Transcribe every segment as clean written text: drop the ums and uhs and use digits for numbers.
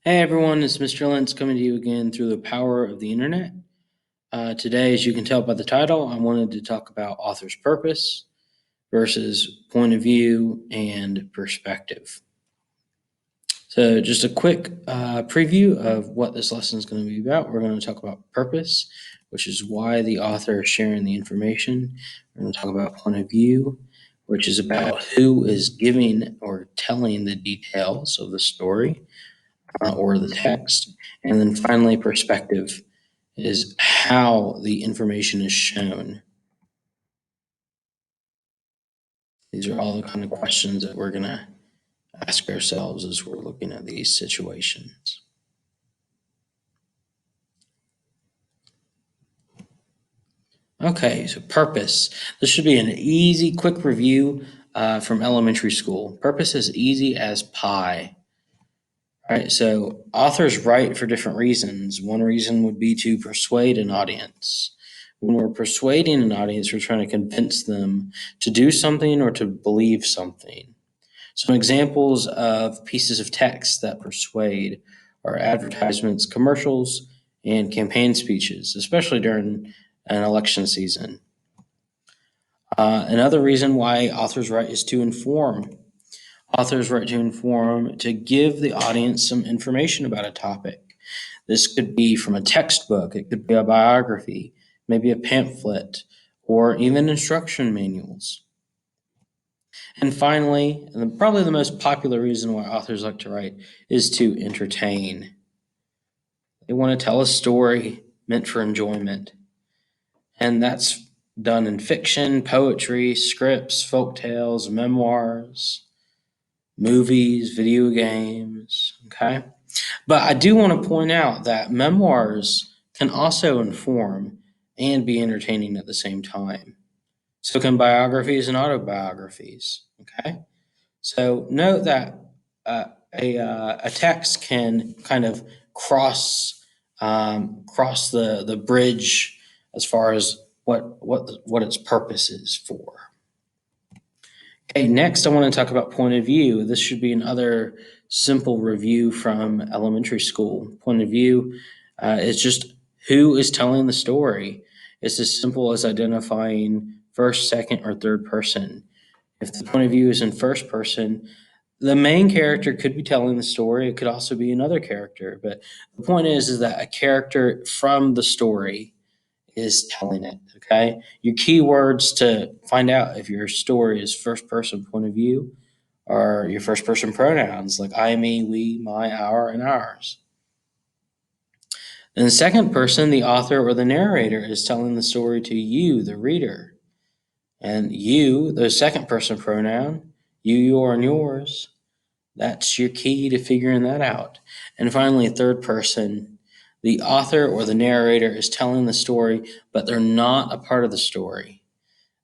Hey everyone, it's Mr. Lentz coming to you again through the power of the internet. Today, as you can tell by the title, I wanted to talk about author's purpose versus point of view and perspective. So, just a quick preview of what this lesson is going to be about. We're going to talk about purpose, which is why the author is sharing the information. We're going to talk about point of view, which is about who is giving or telling the details of the story or the text. And then finally, perspective is how the information is shown. These are all the kind of questions that we're going to ask ourselves as we're looking at these situations. Okay, so purpose. This should be an easy, quick review from elementary school. Purpose is easy as pie. All right, so authors write for different reasons. One reason would be to persuade an audience. When we're persuading an audience, we're trying to convince them to do something or to believe something. Some examples of pieces of text that persuade are advertisements, commercials, and campaign speeches, especially during an election season. Another reason why authors write is to inform. Authors write to inform, to give the audience some information about a topic. This could be from a textbook, it could be a biography, maybe a pamphlet, or even instruction manuals. And finally, and probably the most popular reason why authors like to write is to entertain. They want to tell a story meant for enjoyment. And that's done in fiction, poetry, scripts, folk tales, memoirs, movies, video games, okay? But I do want to point out that memoirs can also inform and be entertaining at the same time. So can biographies and autobiographies, okay? So note that a text can kind of cross the bridge as far as what its purpose is for. Okay, next I want to talk about point of view. This should be another simple review from elementary school. Point of view is just who is telling the story. It's as simple as identifying first, second, or third person. If the point of view is in first person, the main character could be telling the story. It could also be another character, but the point is that a character from the story is telling it. Okay, your keywords to find out if your story is first person point of view are your first person pronouns like I, me, we, my, our, and ours. In the second person, the author or the narrator is telling the story to you, the reader. And you, the second person pronoun, you, your, and yours, that's your key to figuring that out. And finally, third person, the author or the narrator is telling the story, but they're not a part of the story.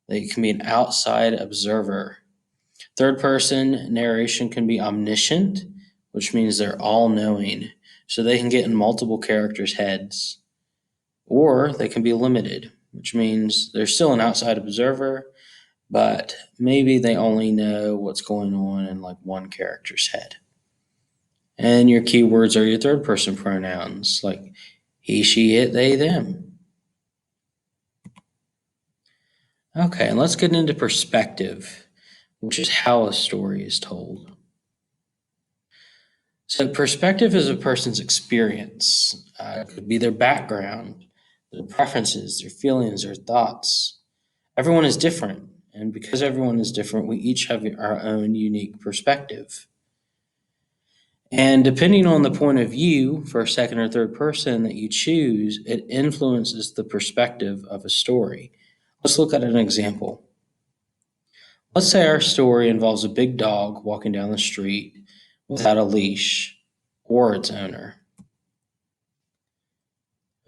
They can be an outside observer. Third person narration can be omniscient, which means they're all knowing. So they can get in multiple characters' heads. Or they can be limited, which means they're still an outside observer, but maybe they only know what's going on in like one character's head. And your keywords are your third person pronouns like he, she, it, they, them. Okay, and let's get into perspective, which is how a story is told. So, perspective is a person's experience. It could be their background, their preferences, their feelings, their thoughts. Everyone is different. And because everyone is different, we each have our own unique perspective. And depending on the point of view for a second or third person that you choose, it influences the perspective of a story. Let's look at an example. Let's say our story involves a big dog walking down the street without a leash or its owner.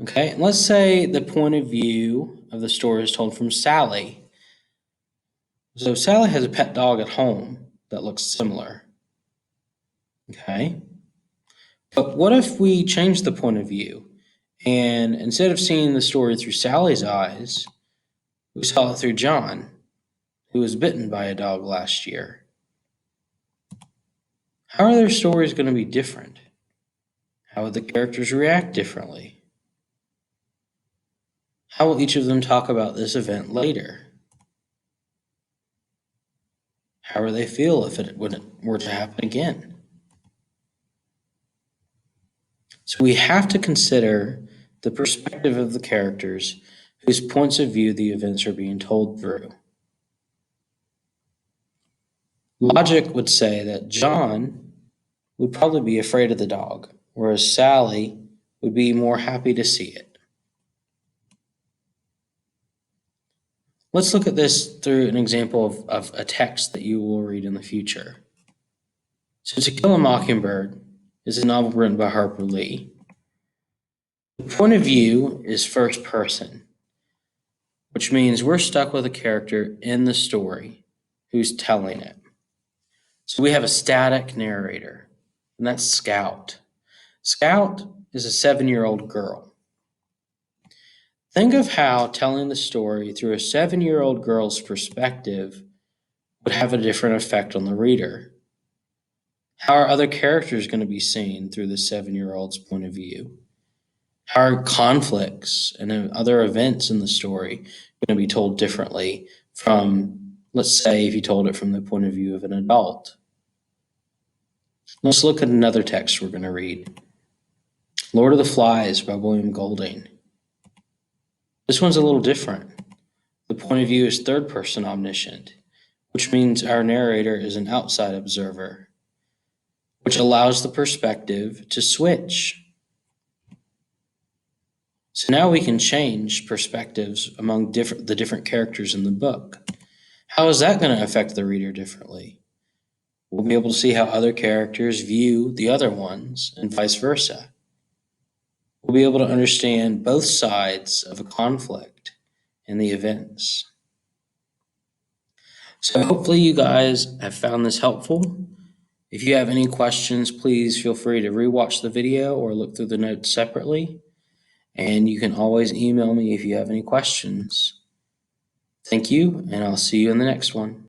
Okay, and let's say the point of view of the story is told from Sally. So Sally has a pet dog at home that looks similar. Okay, but what if we change the point of view and instead of seeing the story through Sally's eyes, we saw it through John, who was bitten by a dog last year? How are their stories going to be different? How would the characters react differently? How will each of them talk about this event later? How will they feel if it were to happen again? So we have to consider the perspective of the characters whose points of view the events are being told through. Logic would say that John would probably be afraid of the dog, whereas Sally would be more happy to see it. Let's look at this through an example of a text that you will read in the future. So To Kill a Mockingbird is a novel written by Harper Lee. The point of view is first person, which means we're stuck with a character in the story who's telling it. So we have a static narrator, and that's Scout. Scout is a 7-year-old girl. Think of how telling the story through a 7-year-old girl's perspective would have a different effect on the reader. How are other characters going to be seen through the 7-year-old's point of view? How are conflicts and other events in the story going to be told differently from, let's say, if you told it from the point of view of an adult? Let's look at another text we're going to read. Lord of the Flies by William Golding. This one's a little different. The point of view is third person omniscient, which means our narrator is an outside observer, which allows the perspective to switch. So now we can change perspectives among the different characters in the book. How is that going to affect the reader differently? We'll be able to see how other characters view the other ones and vice versa. We'll be able to understand both sides of a conflict in the events. So hopefully you guys have found this helpful. If you have any questions, please feel free to rewatch the video or look through the notes separately. And you can always email me if you have any questions. Thank you, and I'll see you in the next one.